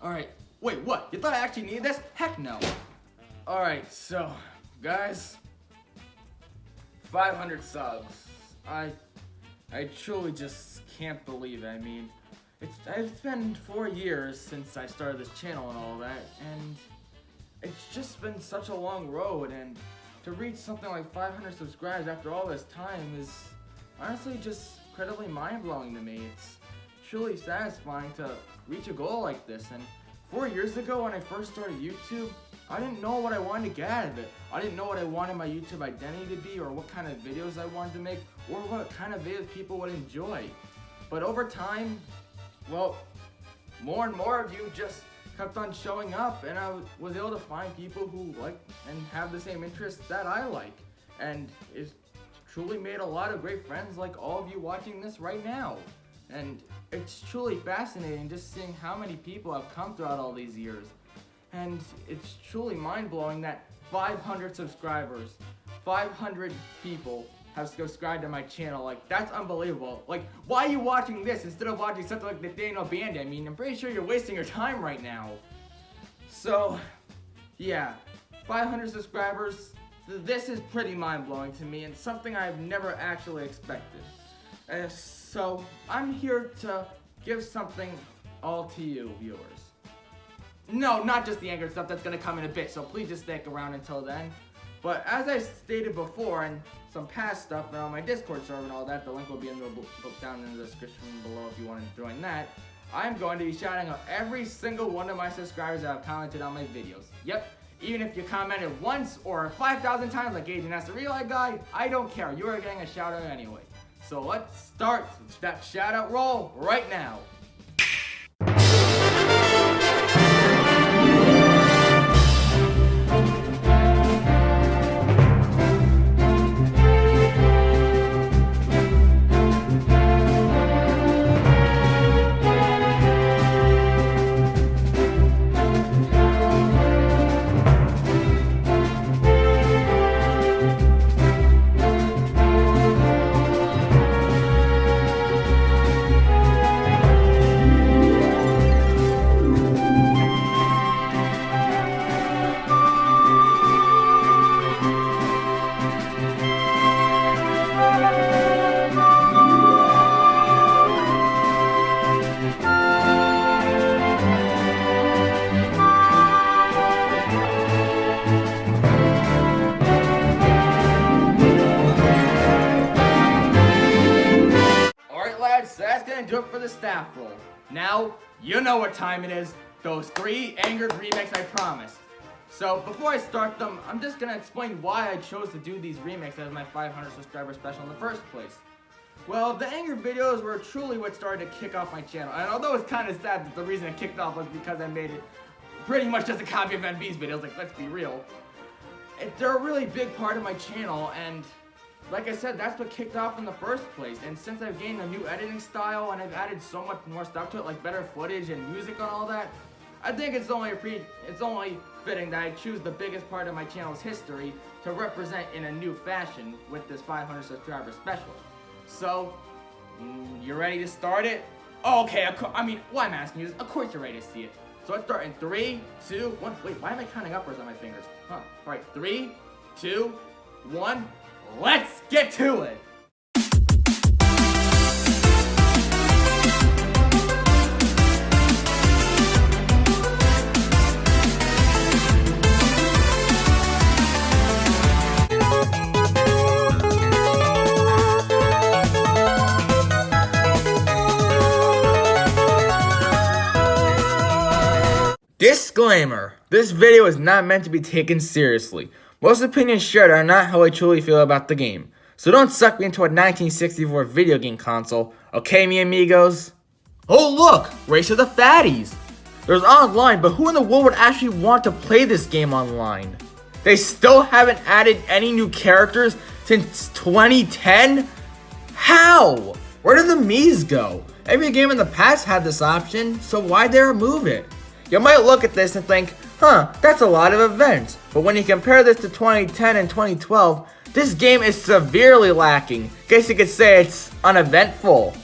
Alright, wait, what? You thought I actually needed this? Heck no. Alright, so, guys, 500 subs. I truly just can't believe it. I mean, it's been 4 years since I started this channel and all that, and it's just been such a long road, and to reach something like 500 subscribers after all this time is honestly just incredibly mind-blowing to me. It's truly satisfying to reach a goal like this, and 4 years ago when I first started YouTube, I didn't know what I wanted to get out of it. I didn't know what I wanted my YouTube identity to be, or what kind of videos I wanted to make, or what kind of videos people would enjoy. But over time, well, more and more of you just kept on showing up, and I was able to find people who like and have the same interests that I like. And it's truly made a lot of great friends like all of you watching this right now. And it's truly fascinating just seeing how many people have come throughout all these years. And it's truly mind-blowing that 500 subscribers, 500 people have subscribed to my channel. Like, that's unbelievable. Like, why are you watching this instead of watching something like Nathaniel Bandit? I mean, I'm pretty sure you're wasting your time right now. So, yeah, 500 subscribers, this is pretty mind-blowing to me and something I've never actually expected. So, I'm here to give something all to you, viewers. No, not just the anger stuff, that's gonna come in a bit, so please just stick around until then. But as I stated before, and some past stuff on my Discord server and all that, the link will be in the book down in the description below if you want to join that. I'm going to be shouting out every single one of my subscribers that have commented on my videos. Yep, even if you commented once or 5,000 times like Agent That's the Real Life Guy, I don't care. You are getting a shout out anyway. So let's start that shout out roll right now. So that's gonna do it for the staff roll. Now, you know what time it is. Those 3 angered remakes I promised. So before I start them, I'm just gonna explain why I chose to do these remakes as my 500 subscriber special in the first place. Well, the anger videos were truly what started to kick off my channel. And although it's kind of sad that the reason it kicked off was because I made it pretty much just a copy of MB's videos, like, let's be real. They're a really big part of my channel, and like I said, that's what kicked off in the first place. And since I've gained a new editing style and I've added so much more stuff to it, like better footage and music and all that, I think it's only fitting that I choose the biggest part of my channel's history to represent in a new fashion with this 500 subscriber special. So, you ready to start it? Oh, okay, I mean, why I'm asking you this, of course you're ready to see it. So let's start in 3, 2, 1. Wait, why am I counting upwards on my fingers? Huh, alright, 3, 2, 1. Let's get to it! Disclaimer: this video is not meant to be taken seriously. Most opinions shared are not how I truly feel about the game. So don't suck me into a 1964 video game console, okay mi amigos? Oh look! Race of the Fatties! There's online, but who in the world would actually want to play this game online? They still haven't added any new characters since 2010? How? Where did the Mii's go? Every game in the past had this option, so why'd they remove it? You might look at this and think, huh, that's a lot of events. But when you compare this to 2010 and 2012, this game is severely lacking. Guess you could say it's uneventful.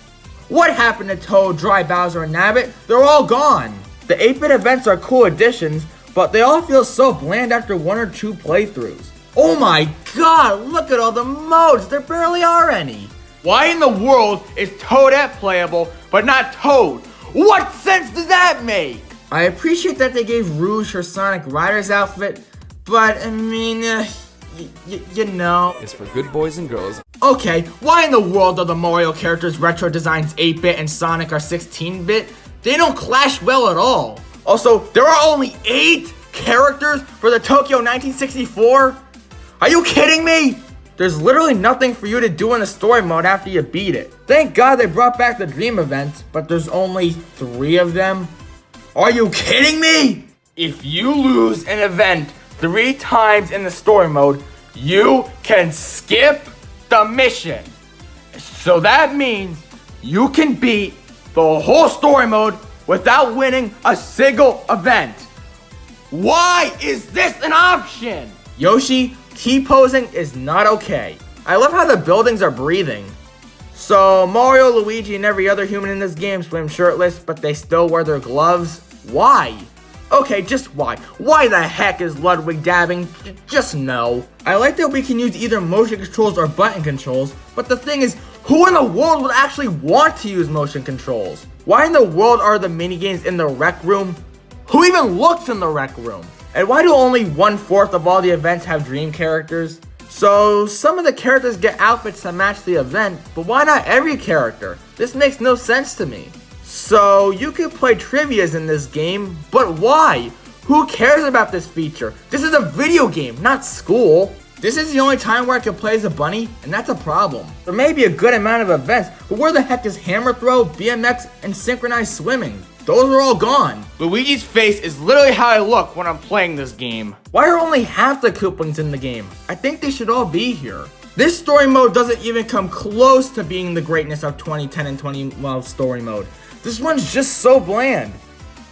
What happened to Toad, Dry, Bowser, and Nabbit? They're all gone. The 8-bit events are cool additions, but they all feel so bland after 1 or 2 playthroughs. Oh my god, look at all the modes, there barely are any. Why in the world is Toadette playable, but not Toad? What sense does that make? I appreciate that they gave Rouge her Sonic Rider's outfit, but I mean, you know. It's for good boys and girls. Okay, why in the world are the Mario characters' retro designs 8-bit and Sonic are 16-bit? They don't clash well at all. Also, there are only 8 characters for the Tokyo 1964? Are you kidding me? There's literally nothing for you to do in the story mode after you beat it. Thank God they brought back the dream events, but there's only 3 of them. Are you kidding me? If you lose an event 3 times in the story mode, you can skip the mission. So that means you can beat the whole story mode without winning a single event. Why is this an option? Yoshi, T-posing is not okay. I love how the buildings are breathing. So Mario, Luigi, and every other human in this game swim shirtless, but they still wear their gloves. Why? Okay, just why? Why the heck is Ludwig dabbing? Just no. I like that we can use either motion controls or button controls, but the thing is, who in the world would actually want to use motion controls? Why in the world are the minigames in the rec room? Who even looks in the rec room? And why do only 1/4 of all the events have dream characters? So some of the characters get outfits that match the event, but why not every character? This makes no sense to me. So you can play trivias in this game, but why? Who cares about this feature? This is a video game, not school. This is the only time where I can play as a bunny, and that's a problem. There may be a good amount of events, but where the heck is hammer throw, BMX, and synchronized swimming? Those are all gone. Luigi's face is literally how I look when I'm playing this game. Why are only half the Koopalings in the game? I think they should all be here. This story mode doesn't even come close to being the greatness of 2010 and 2012 story mode. This one's just so bland.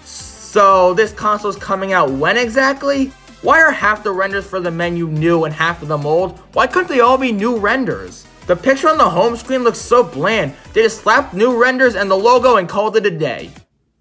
So this console's coming out when exactly? Why are half the renders for the menu new and half of them old? Why couldn't they all be new renders? The picture on the home screen looks so bland. They just slapped new renders and the logo and called it a day.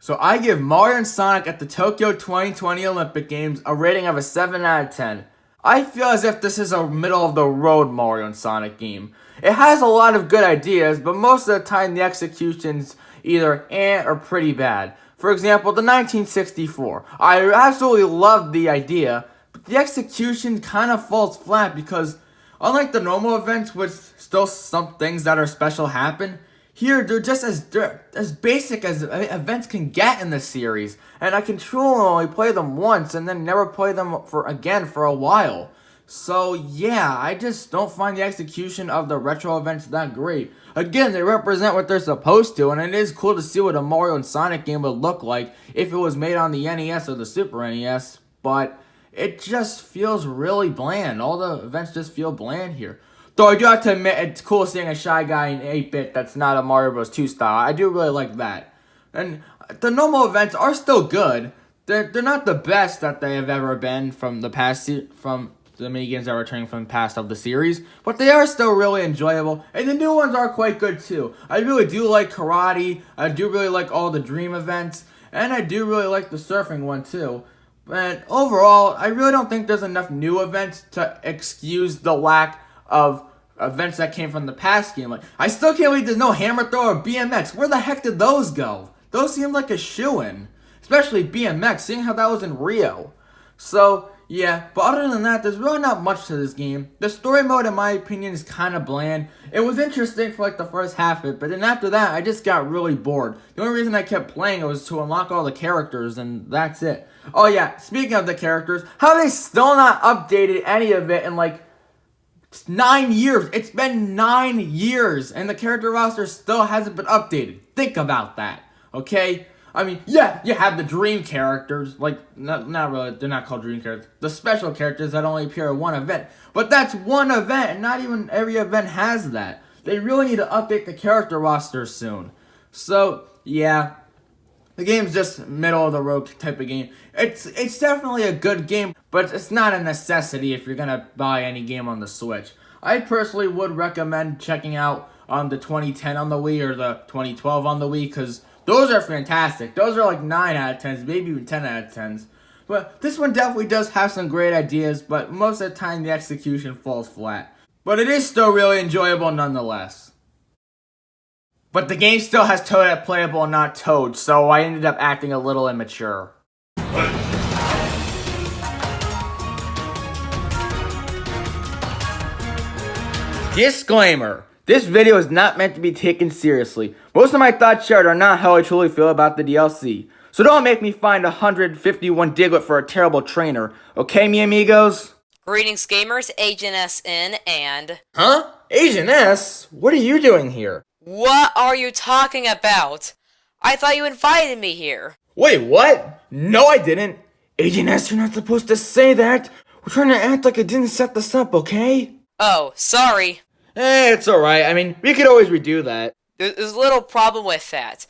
So I give Mario and Sonic at the Tokyo 2020 Olympic Games a rating of a 7 out of 10. I feel as if this is a middle-of-the-road Mario and Sonic game. It has a lot of good ideas, but most of the time the execution's either or pretty bad. For example, the 1964. I absolutely loved the idea, but the execution kind of falls flat because unlike the normal events, which still some things that are special happen, here they're just as basic as events can get in the series, and I can truly only play them once and then never play them again for a while. So yeah, I just don't find the execution of the retro events that great. Again, they represent what they're supposed to, and it is cool to see what a Mario and Sonic game would look like if it was made on the NES or the Super NES, but it just feels really bland. All the events just feel bland here. Though I do have to admit, it's cool seeing a Shy Guy in 8-bit that's not a Mario Bros. 2 style. I do really like that. And the normal events are still good. They're not the best that they have ever been from the past, from the minigames that are returning from the past of the series, but they are still really enjoyable, and the new ones are quite good too. I really do like karate, I do really like all the dream events, and I do really like the surfing one too. But overall, I really don't think there's enough new events to excuse the lack of events that came from the past game. Like, I still can't believe there's no hammer throw or BMX. Where the heck did those go? Those seem like a shoo-in, especially BMX, seeing how that was in Rio. So yeah, but other than that, there's really not much to this game. The story mode, in my opinion, is kind of bland. It was interesting for like the first half of it, but then after that, I just got really bored. The only reason I kept playing it was to unlock all the characters, and that's it. Oh yeah, speaking of the characters, how have they still not updated any of it in like 9 years? It's been 9 years, and the character roster still hasn't been updated. Think about that, okay? I mean, yeah, you have the dream characters, like, not really, they're not called dream characters, the special characters that only appear at one event, but that's one event, and not even every event has that. They really need to update the character roster soon. So, yeah, the game's just middle-of-the-road type of game. It's definitely a good game, but it's not a necessity if you're gonna buy any game on the Switch. I personally would recommend checking out the 2010 on the Wii or the 2012 on the Wii, because Those are fantastic. Those are like 9 out of 10s, maybe even 10 out of 10s. But this one definitely does have some great ideas, but most of the time the execution falls flat. But it is still really enjoyable nonetheless. But the game still has Toad at playable and not Toad, so I ended up acting a little immature. Disclaimer. This video is not meant to be taken seriously. Most of my thoughts shared are not how I truly feel about the DLC. So don't make me find 151 Diglett for a terrible trainer. Okay, mi amigos? Greetings, gamers. Agent S in and... Huh? Agent S? What are you doing here? What are you talking about? I thought you invited me here. Wait, what? No, I didn't. Agent S, you're not supposed to say that. We're trying to act like I didn't set this up, okay? Oh, sorry. It's alright. I mean, we could always redo that. There's a little problem with that.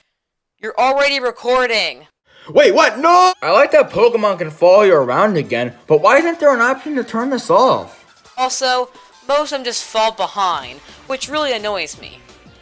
You're already recording. Wait, what? No! I like that Pokemon can follow you around again, but why isn't there an option to turn this off? Also, most of them just fall behind, which really annoys me.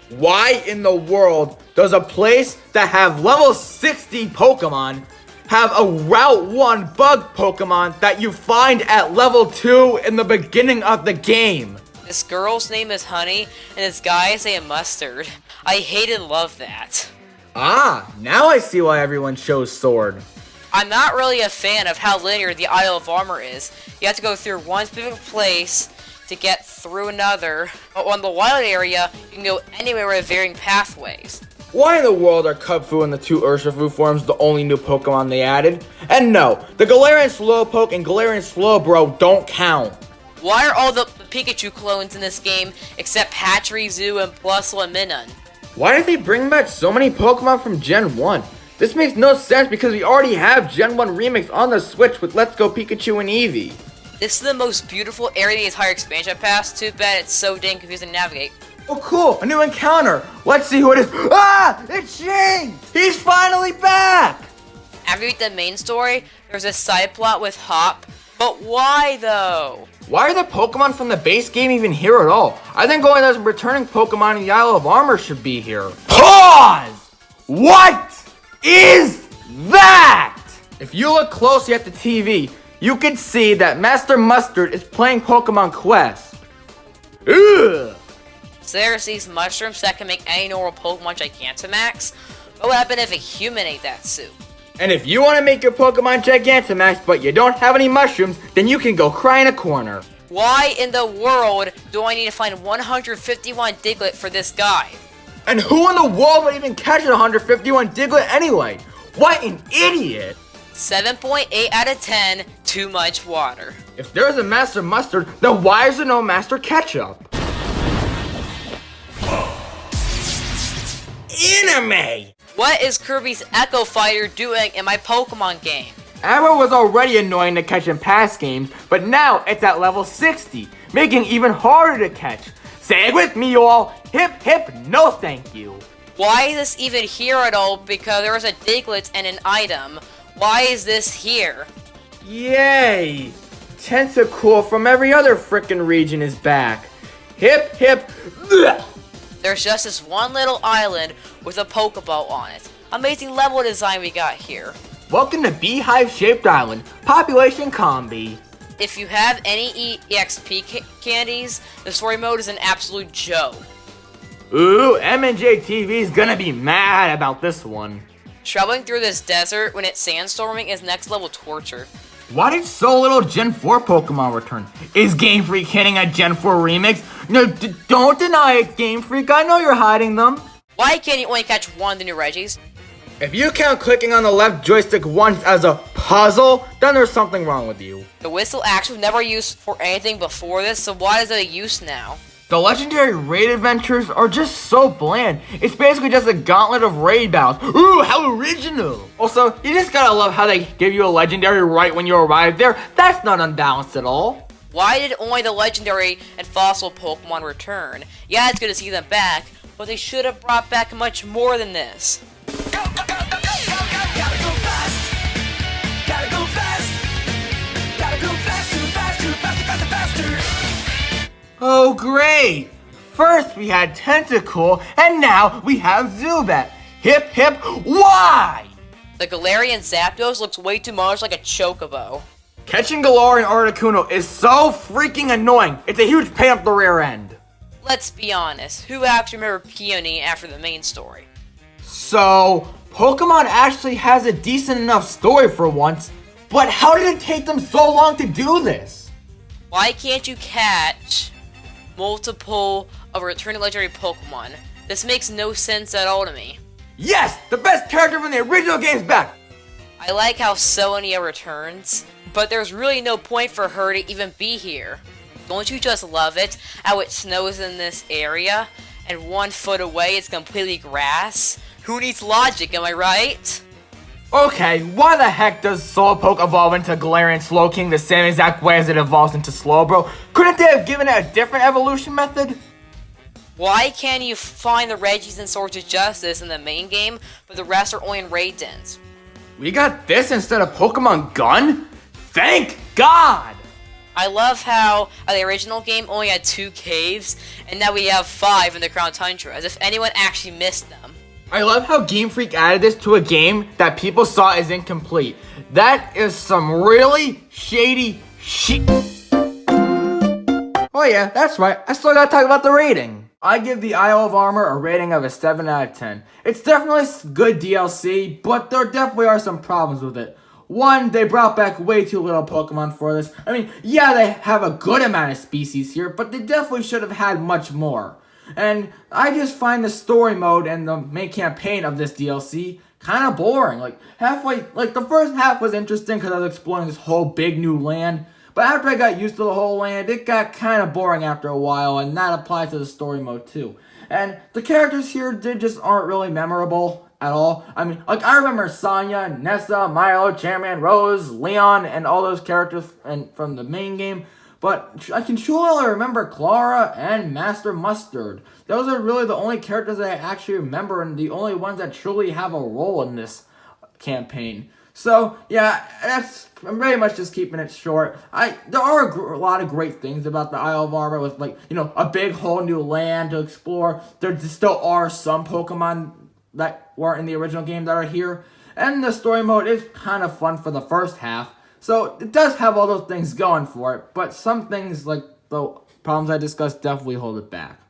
Why in the world does a place that have level 60 Pokemon have a Route 1 bug Pokemon that you find at level 2 in the beginning of the game? This girl's name is Honey, and this guy's name Mustard. I hate and love that. Ah, now I see why everyone chose Sword. I'm not really a fan of how linear the Isle of Armor is. You have to go through one specific place to get through another. But on the wild area, you can go anywhere with varying pathways. Why in the world are Kubfu and the 2 Urshifu forms the only new Pokemon they added? And no, the Galarian Slowpoke and Galarian Slowbro don't count. Why are all the Pikachu clones in this game except Hatchery, Zoo, and Plusle and Minun? Why did they bring back so many Pokemon from Gen 1? This makes no sense because we already have Gen 1 Remix on the Switch with Let's Go Pikachu and Eevee. This is the most beautiful area in the entire expansion pass. Too bad it's so dang confusing to navigate. Oh cool, a new encounter. Let's see who it is. Ah, it's Shing! He's finally back! After you beat the main story, there's a side plot with Hop. But why though? Why are the Pokemon from the base game even here at all? I think only those returning Pokemon in the Isle of Armor should be here. Pause! What is that? If you look closely at the TV, you can see that Master Mustard is playing Pokemon Quest. Ugh! So there's these mushrooms that can make any normal Pokemon Gigantamax. What would happen if a human ate that soup? And if you want to make your Pokemon Gigantamax, but you don't have any mushrooms, then you can go cry in a corner. Why in the world do I need to find 151 Diglett for this guy? And who in the world would even catch 151 Diglett anyway? What an idiot! 7.8 out of 10, too much water. If there's a Master Mustard, then why is there no Master Ketchup? Anime! What is Kirby's Echo Fighter doing in my Pokemon game? Arrow was already annoying to catch in past games, but now it's at level 60, making it even harder to catch. Say it with me, y'all. Hip hip, no thank you. Why is this even here at all? Because there was a Diglett and an item. Why is this here? Yay! Tentacool from every other frickin' region is back. Hip hip, bleh. There's just this one little island with a Pokeball on it. Amazing level design we got here. Welcome to Beehive-shaped island, population combi. If you have any EXP candies, the story mode is an absolute joke. Ooh, M&J TV's gonna be mad about this one. Traveling through this desert when it's sandstorming is next level torture. Why did so little Gen 4 Pokemon return? Is Game Freak hitting a Gen 4 remix? No, don't deny it, Game Freak. I know you're hiding them. Why can't you only catch one of the new Reggies? If you count clicking on the left joystick once as a puzzle, then there's something wrong with you. The whistle actually was never used for anything before this, so why is it a use now? The legendary raid adventures are just so bland. It's basically just a gauntlet of raid battles. Ooh, how original! Also, you just gotta love how they give you a legendary right when you arrive there. That's not unbalanced at all. Why did only the legendary and fossil Pokemon return? Yeah, it's good to see them back, but they should have brought back much more than this. Oh, great! First we had Tentacool, and now we have Zubat. hip hip, why? The Galarian Zapdos looks way too much like a Chocobo. Catching Galarian Articuno is so freaking annoying. It's a huge pain up the rear end. Let's be honest, who actually remembered Peony after the main story? So, Pokemon actually has a decent enough story for once, but how did it take them so long to do this? Why can't you catch multiple of returning legendary Pokemon? This makes no sense at all to me. Yes, the best character from the original game's back. I like how Sonia returns, but there's really no point for her to even be here. Don't you just love it how it snows in this area, and 1 foot away it's completely grass? Who needs logic, am I right? Okay, why the heck does Slowpoke evolve into Galarian Slowking the same exact way as it evolves into Slowbro? Couldn't they have given it a different evolution method? Why can't you find the Regis and Swords of Justice in the main game, but the rest are only in raid dens? We got this instead of Pokemon Gun? Thank God! I love how the original game only had 2 caves, and now we have 5 in the Crown Tundra, as if anyone actually missed them. I love how Game Freak added this to a game that people saw as incomplete. That is some really shady shit. Oh yeah, that's right. I still gotta talk about the rating. I give the Isle of Armor a rating of a 7 out of 10. It's definitely good DLC, but there definitely are some problems with it. One, they brought back way too little Pokemon for this. I mean, yeah, they have a good amount of species here, but they definitely should have had much more. And I just find the story mode and the main campaign of this DLC kind of boring. Like, the first half was interesting because I was exploring this whole big new land. But after I got used to the whole land, it got kind of boring after a while, and that applies to the story mode too. And the characters here, they just aren't really memorable at all. I mean, like, I remember Sonya, Nessa, Milo, Charmander, Rose, Leon, and all those characters from the main game. But I can surely remember Clara and Master Mustard. Those are really the only characters that I actually remember, and the only ones that truly have a role in this campaign. So, yeah, I'm very much just keeping it short. There are a lot of great things about the Isle of Armor with, like, you know, a big whole new land to explore. There still are some Pokemon that weren't in the original game that are here. And the story mode is kind of fun for the first half. So, it does have all those things going for it. But some things, like the problems I discussed, definitely hold it back.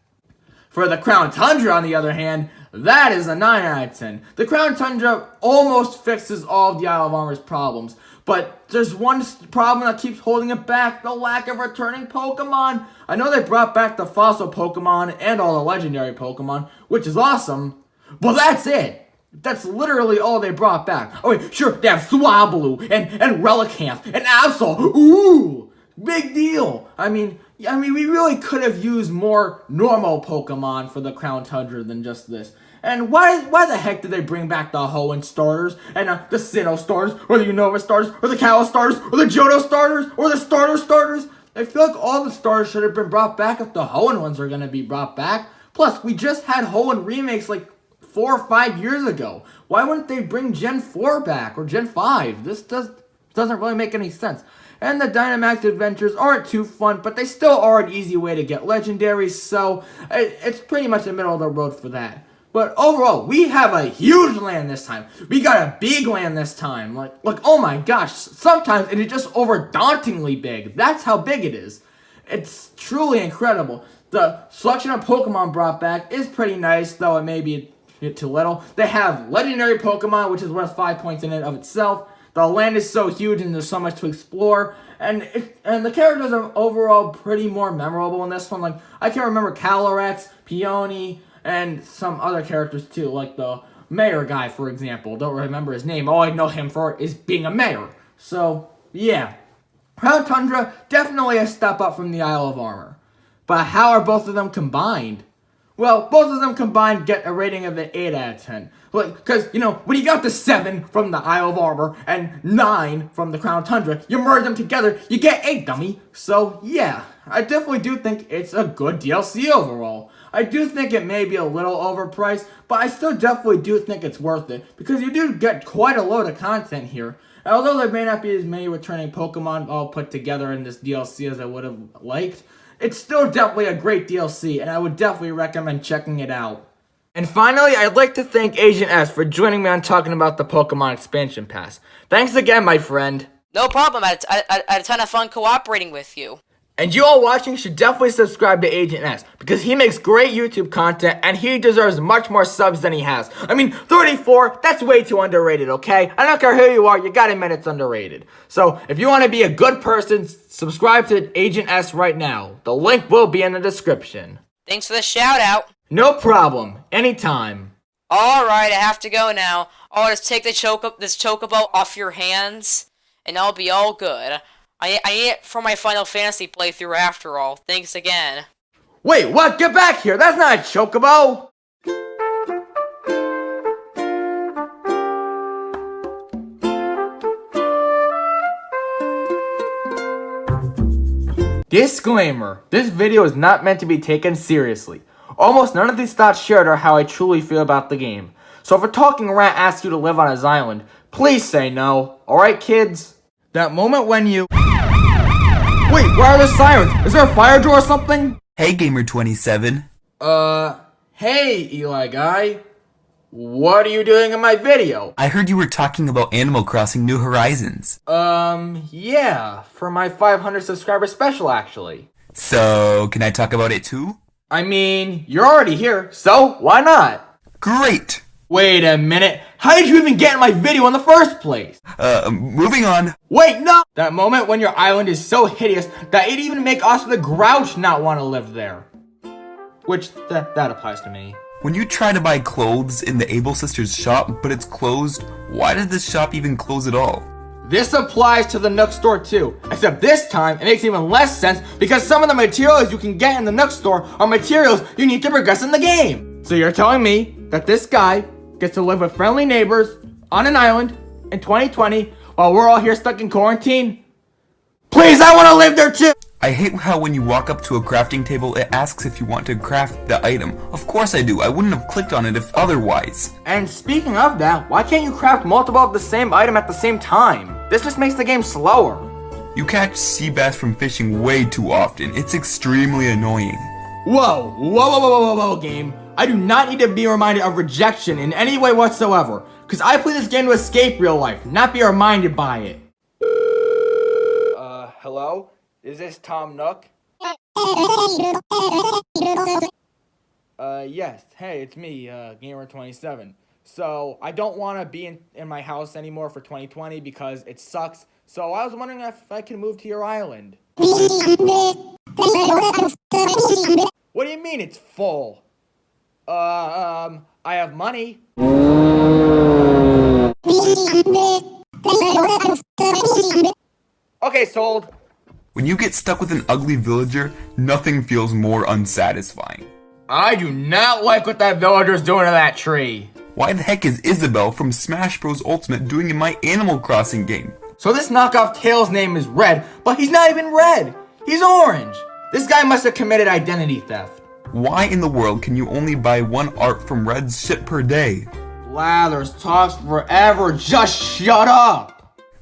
For the Crown Tundra, on the other hand, that is a 9 out of 10. The Crown Tundra almost fixes all of the Isle of Armor's problems. But there's one problem that keeps holding it back, the lack of returning Pokemon. I know they brought back the fossil Pokemon and all the legendary Pokemon, which is awesome. But that's it. That's literally all they brought back. Oh wait, sure, they have Swablu and Relicanth and Absol. Ooh, big deal. I mean, we really could have used more normal Pokemon for the Crown Tundra than just this. And why the heck did they bring back the Hoenn starters and the Sinnoh starters or the Unova starters or the Kalos starters or the Johto starters or the starter starters? I feel like all the starters should have been brought back if the Hoenn ones are going to be brought back. Plus, we just had Hoenn remakes like 4 or 5 years ago. Why wouldn't they bring Gen 4 back or Gen 5? This doesn't really make any sense. And the Dynamax adventures aren't too fun, but they still are an easy way to get legendaries, so it's pretty much the middle of the road for that. But overall, we have a huge land this time. We got a big land this time. Like oh my gosh, sometimes it is just over dauntingly big. That's how big it is. It's truly incredible. The selection of Pokemon brought back is pretty nice, though it may be too little. They have legendary Pokemon, which is worth 5 points in and of itself. The land is so huge and there's so much to explore. And the characters are overall pretty more memorable in this one. Like, I can remember Calyrex, Peony, and some other characters too, like the mayor guy, for example. Don't remember his name. All I know him for is being a mayor. So, yeah. Crown Tundra, definitely a step up from the Isle of Armor. But how are both of them combined? Well, both of them combined get a rating of an 8 out of 10. Because, you know, when you got the 7 from the Isle of Armor and 9 from the Crown Tundra, you merge them together, you get 8, dummy. So, yeah, I definitely do think it's a good DLC overall. I do think it may be a little overpriced, but I still definitely do think it's worth it, because you do get quite a load of content here. And although there may not be as many returning Pokemon all put together in this DLC as I would have liked, it's still definitely a great DLC, and I would definitely recommend checking it out. And finally, I'd like to thank Agent S for joining me on talking about the Pokemon Expansion Pass. Thanks again, my friend. No problem. I had a ton of fun cooperating with you. And you all watching should definitely subscribe to Agent S because he makes great YouTube content and he deserves much more subs than he has. I mean, 34, that's way too underrated, okay? I don't care who you are, you gotta admit it's underrated. So, if you want to be a good person, subscribe to Agent S right now. The link will be in the description. Thanks for the shout out. No problem. Anytime. Alright, I have to go now. I'll just take this chocobo off your hands, and I'll be all good. I need it for my Final Fantasy playthrough after all. Thanks again. Wait, what? Get back here! That's not a chocobo! Disclaimer, this video is not meant to be taken seriously. Almost none of these thoughts shared are how I truly feel about the game. So if a talking rat asks you to live on his island, please say no. Alright kids? That moment when you... Wait, why are there sirens? Is there a fire door or something? Hey Gamer27. Hey Eli Guy. What are you doing in my video? I heard you were talking about Animal Crossing New Horizons. Yeah, for my 500 subscriber special actually. So, can I talk about it too? I mean, you're already here, so why not? Great! Wait a minute, how did you even get in my video in the first place? Moving on. Wait, no! That moment when your island is so hideous that it'd even make Oscar the Grouch not want to live there. Which, that applies to me. When you try to buy clothes in the Able Sisters shop, but it's closed, why did this shop even close at all? This applies to the Nook store too, except this time it makes even less sense because some of the materials you can get in the Nook store are materials you need to progress in the game. So you're telling me that this guy gets to live with friendly neighbors on an island in 2020 while we're all here stuck in quarantine? Please, I want to live there too! I hate how when you walk up to a crafting table, it asks if you want to craft the item. Of course I do, I wouldn't have clicked on it if otherwise. And speaking of that, why can't you craft multiple of the same item at the same time? This just makes the game slower. You catch sea bass from fishing way too often, it's extremely annoying. Whoa, game. I do not need to be reminded of rejection in any way whatsoever, because I play this game to escape real life, not be reminded by it. Hello? Is this Tom Nook? Yes. Hey, it's me, Gamer27. So, I don't want to be in my house anymore for 2020 because it sucks. So, I was wondering if I can move to your island. What do you mean it's full? I have money. Okay, sold. When you get stuck with an ugly villager, nothing feels more unsatisfying. I do not like what that villager's doing to that tree. Why the heck is Isabelle from Smash Bros. Ultimate doing in my Animal Crossing game? So this knockoff Tails name is Red, but he's not even red. He's orange. This guy must have committed identity theft. Why in the world can you only buy one art from Red's ship per day? Lathers talks forever, just shut up.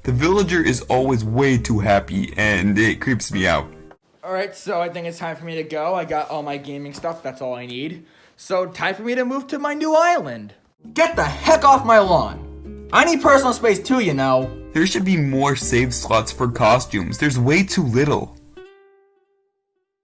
The villager is always way too happy, and it creeps me out. Alright, so I think it's time for me to go. I got all my gaming stuff, that's all I need. So time for me to move to my new island. Get the heck off my lawn. I need personal space too, you know. There should be more save slots for costumes. There's way too little.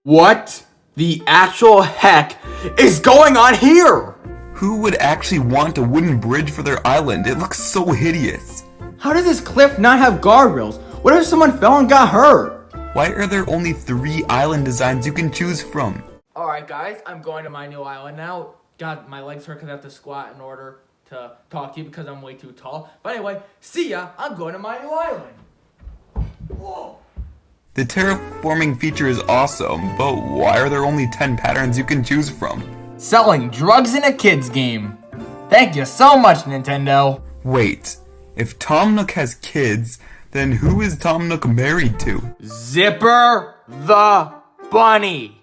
What the actual heck is going on here? Who would actually want a wooden bridge for their island? It looks so hideous. How does this cliff not have guardrails? What if someone fell and got hurt? Why are there only 3 island designs you can choose from? Alright guys, I'm going to my new island now. God, my legs hurt because I have to squat in order to talk to you because I'm way too tall. But anyway, see ya, I'm going to my new island. Whoa. The terraforming feature is awesome, but why are there only 10 patterns you can choose from? Selling drugs in a kid's game. Thank you so much, Nintendo. Wait, if Tom Nook has kids, then who is Tom Nook married to? Zipper the Bunny.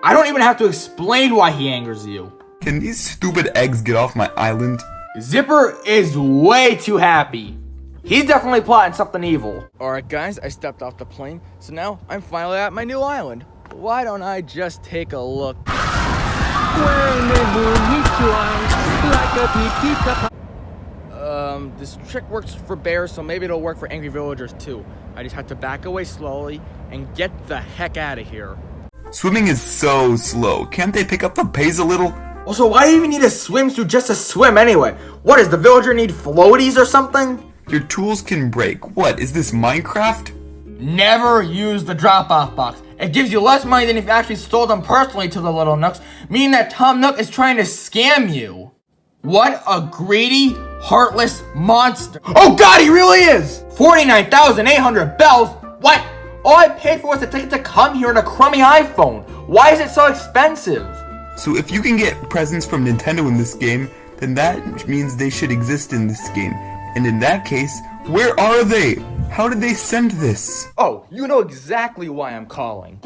I don't even have to explain why he angers you. Can these stupid eggs get off my island? Zipper is way too happy. He's definitely plotting something evil. Alright guys, I stepped off the plane, so now I'm finally at my new island. Why don't I just take a look? This trick works for bears, so maybe it'll work for angry villagers too. I just have to back away slowly and get the heck out of here. Swimming is so slow. Can't they pick up the pace a little? Also, why do you even need a swimsuit just to swim anyway? What, does the villager need floaties or something? Your tools can break. What, is this Minecraft? Never use the drop-off box. It gives you less money than if you actually stole them personally to the little Nooks, meaning that Tom Nook is trying to scam you. What a greedy, heartless monster. Oh god, he really is! 49,800 bells? What? All I paid for was a ticket to come here and a crummy iPhone. Why is it so expensive? So if you can get presents from Nintendo in this game, then that means they should exist in this game. And in that case, where are they? How did they send this? Oh, you know exactly why I'm calling.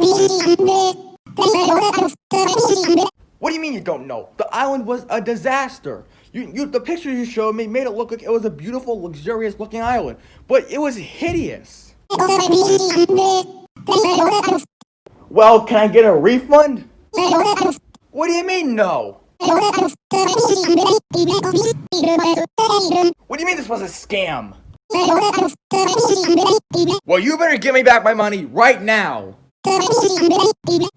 What do you mean you don't know? The island was a disaster. The picture you showed me made it look like it was a beautiful, luxurious looking island, but it was hideous. Well, can I get a refund? What do you mean no? What do you mean this was a scam? Well, you better give me back my money right now.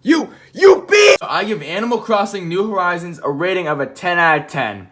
You beat! So I give Animal Crossing New Horizons a rating of a 10 out of 10.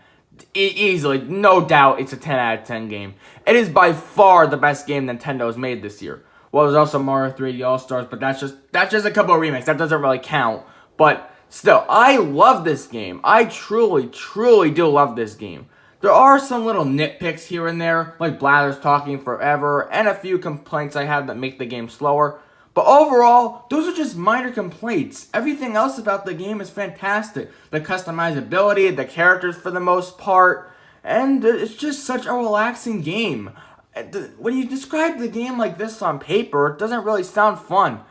Easily, no doubt it's a 10 out of 10 game. It is by far the best game Nintendo's made this year. Well, there's also Mario 3D All-Stars, but that's just a couple of remakes. That doesn't really count. But still, I love this game. I truly do love this game. There are some little nitpicks here and there, like Blathers talking forever, and a few complaints I have that make the game slower. But overall, those are just minor complaints. Everything else about the game is fantastic. The customizability, the characters for the most part, and it's just such a relaxing game. When you describe the game like this on paper, it doesn't really sound fun.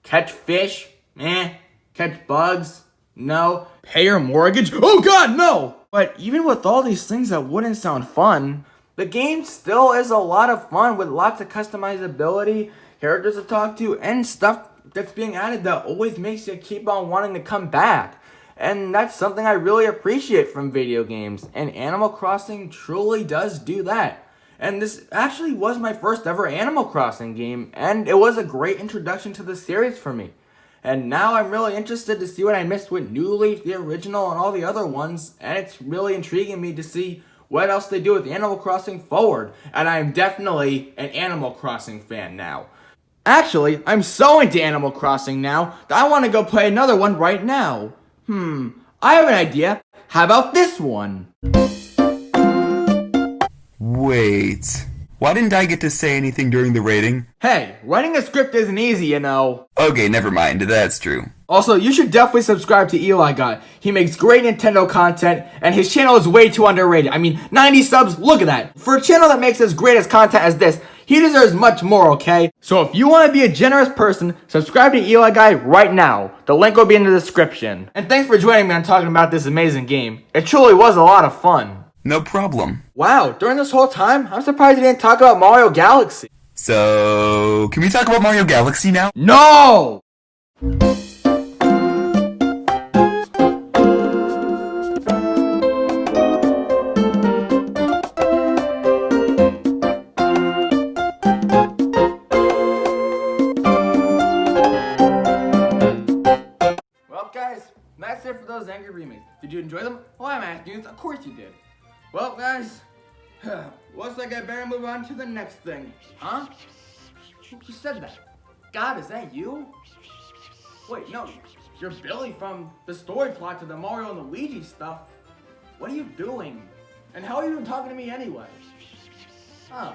Catch fish? Eh. Catch bugs? No. Pay your mortgage? Oh god, no! But even with all these things that wouldn't sound fun, the game still is a lot of fun with lots of customizability, characters to talk to, and stuff that's being added that always makes you keep on wanting to come back. And that's something I really appreciate from video games, and Animal Crossing truly does do that. And this actually was my first ever Animal Crossing game, and it was a great introduction to the series for me. And now I'm really interested to see what I missed with New Leaf, the original, and all the other ones, and it's really intriguing me to see what else they do with Animal Crossing forward. And I'm definitely an Animal Crossing fan now. Actually, I'm so into Animal Crossing now that I want to go play another one right now. I have an idea. How about this one? Wait. Why didn't I get to say anything during the rating? Hey, writing a script isn't easy, you know. Okay, never mind. That's true. Also, you should definitely subscribe to Eli Guy. He makes great Nintendo content, and his channel is way too underrated. I mean, 90 subs, look at that. For a channel that makes as great as content as this, he deserves much more, okay? So if you want to be a generous person, subscribe to Eli Guy right now. The link will be in the description. And thanks for joining me on talking about this amazing game. It truly was a lot of fun. No problem. Wow, during this whole time, I'm surprised you didn't talk about Mario Galaxy. So, can we talk about Mario Galaxy now? No! Well, guys, that's it for those angry remakes. Did you enjoy them? Well, I'm asking you. Of course you did. Well, guys, looks like I better move on to the next thing. Huh? Who said that? God, is that you? Wait, no, you're Billy from the story plot to the Mario and Luigi stuff. What are you doing? And how are you even talking to me anyway? Huh,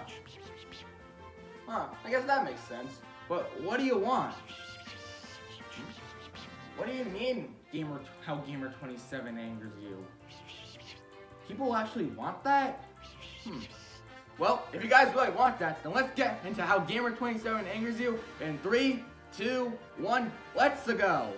I guess that makes sense. But what do you want? What do you mean, how Gamer27 angers you? People actually want that? Well, if you guys really want that, then let's get into how Gamer27 angers you in 3, 2, 1, let's go!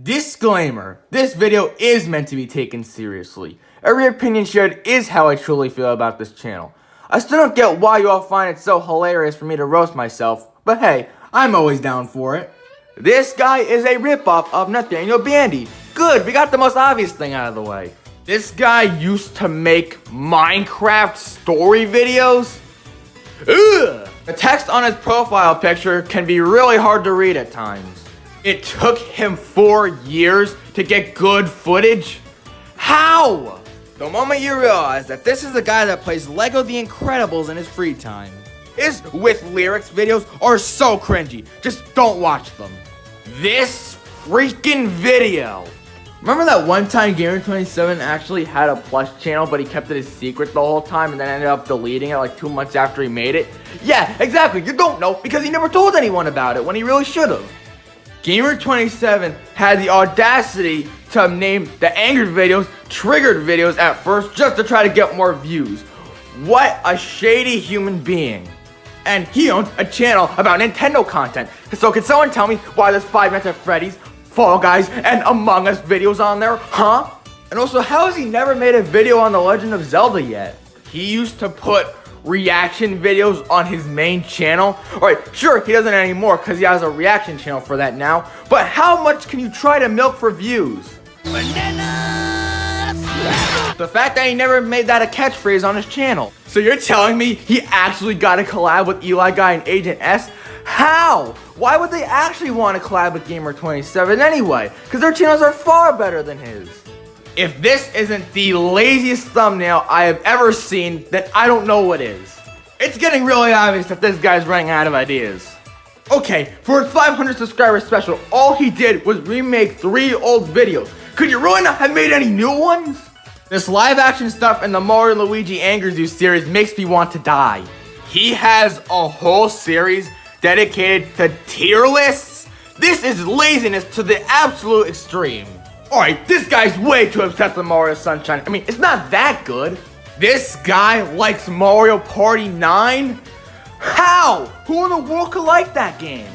Disclaimer, this video is meant to be taken seriously. Every opinion shared is how I truly feel about this channel. I still don't get why you all find it so hilarious for me to roast myself, but hey, I'm always down for it. This guy is a ripoff of Nathaniel Bandy. Good, we got the most obvious thing out of the way. This guy used to make Minecraft story videos. Ugh! The text on his profile picture can be really hard to read at times. It took him 4 years to get good footage? How? The moment you realize that this is the guy that plays Lego The Incredibles in his free time. His with lyrics videos are so cringy, just don't watch them. This freaking video. Remember that one time Gamer27 actually had a Plus channel, but he kept it a secret the whole time and then ended up deleting it like 2 months after he made it? Yeah, exactly, you don't know because he never told anyone about it when he really should have. Gamer27 had the audacity to name the angered videos triggered videos at first just to try to get more views. What a shady human being. And he owns a channel about Nintendo content. So can someone tell me why there's Five Nights at Freddy's, Fall Guys, and Among Us videos on there, huh? And also, how has he never made a video on The Legend of Zelda yet? He used to put reaction videos on his main channel. Alright, sure, he doesn't anymore because he has a reaction channel for that now. But how much can you try to milk for views? Bananas! The fact that he never made that a catchphrase on his channel. So you're telling me he actually got a collab with Eli Guy and Agent S? How? Why would they actually want to collab with Gamer27 anyway? Because their channels are far better than his. If this isn't the laziest thumbnail I have ever seen, then I don't know what is. It's getting really obvious that this guy's running out of ideas. Okay, for his 500 subscriber special, all he did was remake 3 old videos. Could you really not have made any new ones? This live action stuff in the Mario and Luigi Angers You series makes me want to die. He has a whole series dedicated to tier lists? This is laziness to the absolute extreme. Alright, this guy's way too obsessed with Mario Sunshine. I mean, it's not that good. This guy likes Mario Party 9? How? Who in the world could like that game?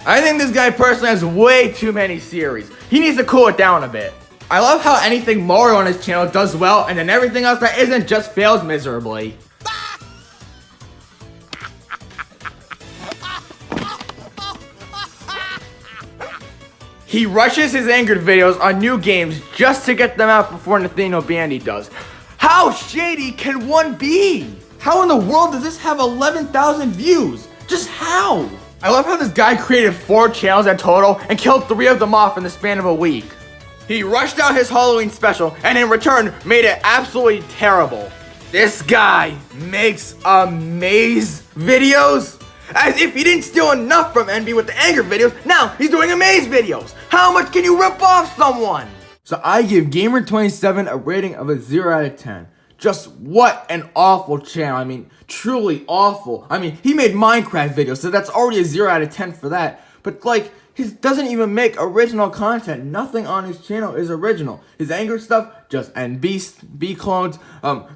I think this guy personally has way too many series. He needs to cool it down a bit. I love how anything Mario on his channel does well and then everything else that isn't just fails miserably. He rushes his angered videos on new games just to get them out before Nathaniel Bandy does. How shady can one be? How in the world does this have 11,000 views? Just how? I love how this guy created 4 channels in total and killed 3 of them off in the span of a week. He rushed out his Halloween special and in return made it absolutely terrible. This guy makes amaze videos? As if he didn't steal enough from NB with the anger videos, now he's doing amaze videos! How much can you rip off someone? So I give Gamer27 a rating of a 0 out of 10. Just what an awful channel. I mean, truly awful. I mean, he made Minecraft videos, so that's already a 0 out of 10 for that. But like, he doesn't even make original content. Nothing on his channel is original. His anger stuff, just B clones.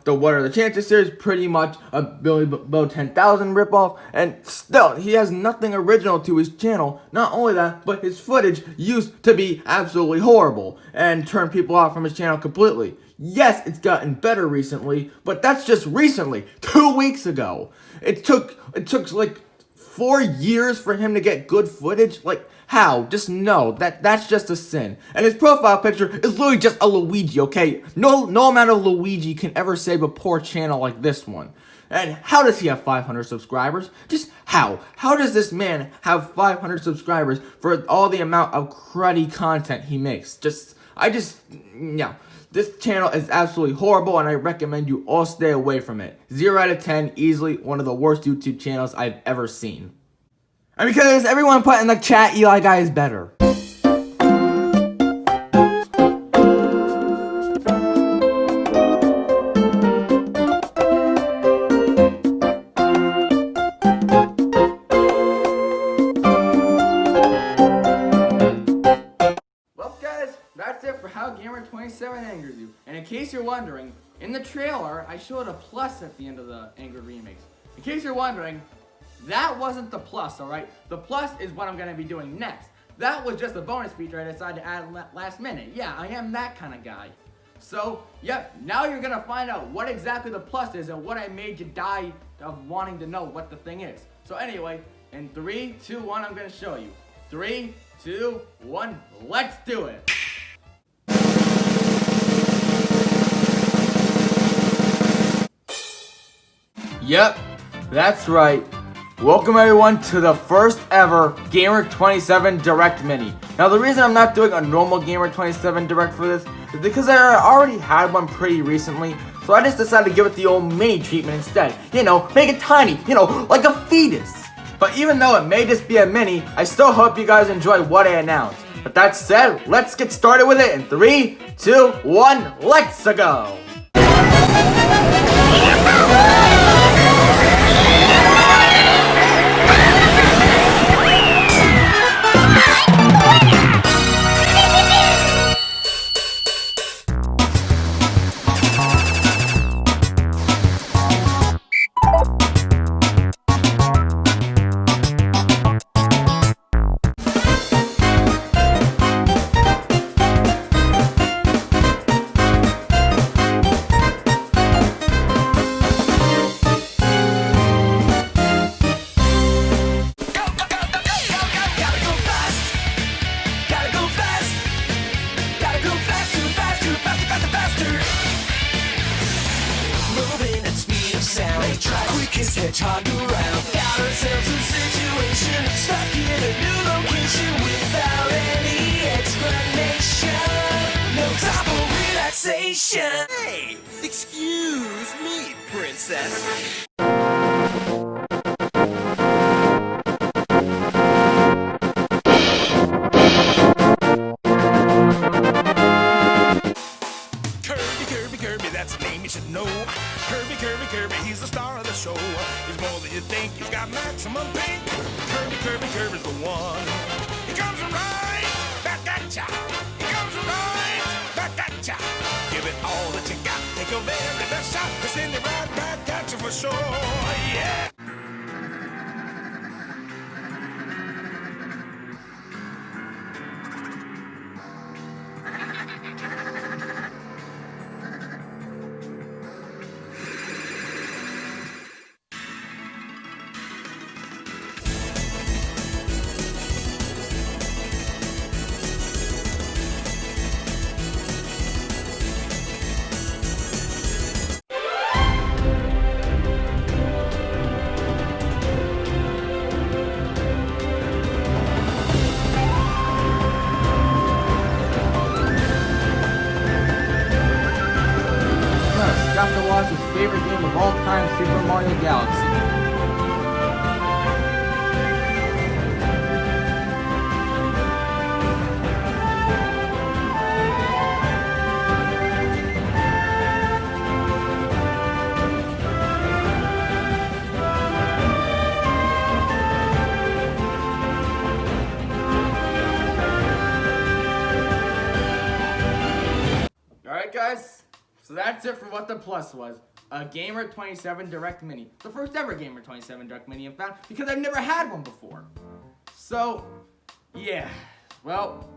The What Are the Chances series, pretty much a Billy Bo 10,000 ripoff. And still, he has nothing original to his channel. Not only that, but his footage used to be absolutely horrible and turn people off from his channel completely. Yes, it's gotten better recently, but that's just recently, 2 weeks ago. It took like 4 years for him to get good footage. Like, how? Just no, that's just a sin. And his profile picture is literally just a Luigi, okay? No amount of Luigi can ever save a poor channel like this one. And how does he have 500 subscribers? Just how? How does this man have 500 subscribers for all the amount of cruddy content he makes? No. This channel is absolutely horrible and I recommend you all stay away from it. 0 out of 10, easily one of the worst YouTube channels I've ever seen. And because everyone put in the chat, Eli Guy is better. Well guys, that's it for how Gamer27 angers you. And in case you're wondering, in the trailer, I showed a plus at the end of the Angered Remakes. In case you're wondering, that wasn't the plus, alright? The plus is what I'm going to be doing next. That was just a bonus feature I decided to add last minute. Yeah, I am that kind of guy. So, yep, now you're gonna find out what exactly the plus is and what I made you die of wanting to know what the thing is. So anyway, in 3, 2, 1, I'm gonna show you. 3, 2, 1, let's do it! Yep, that's right. Welcome everyone to the first ever Gamer27 Direct Mini. Now the reason I'm not doing a normal Gamer27 Direct for this is because I already had one pretty recently, so I just decided to give it the old mini treatment instead. You know, make it tiny, you know, like a fetus. But even though it may just be a mini, I still hope you guys enjoy what I announced. But that said, let's get started with it in 3, 2, 1, let's go! Quickest hedgehog around. Found ourselves in a situation, stuck in a new location without any explanation. No time for relaxation. Hey, excuse me, princess. Kirby, that's a name you should know. Kirby, he's the star of the show. He's more than you think, he's got maximum pink. Kirby's the one. He comes right, back at ya. He comes right, back at ya. Give it all that you got, take your very best shot. He'll send it right back at you for sure, yeah. Got to watch his favorite game of all time, Super Mario Galaxy. Alright guys, so that's it for what the plus was. A Gamer27 Direct Mini. The first ever Gamer27 Direct Mini, in fact, because I've never had one before. So, yeah. Well,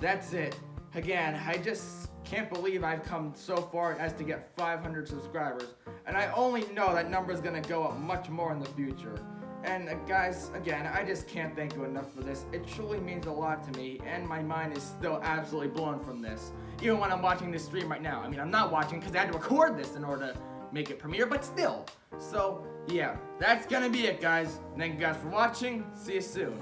that's it. Again, I just can't believe I've come so far as to get 500 subscribers. And I only know that number is going to go up much more in the future. And guys, again, I just can't thank you enough for this. It truly means a lot to me, and my mind is still absolutely blown from this. Even when I'm watching this stream right now. I mean, I'm not watching because I had to record this in order to make it premiere, but still. So, yeah, that's gonna be it, guys. Thank you guys for watching. See you soon.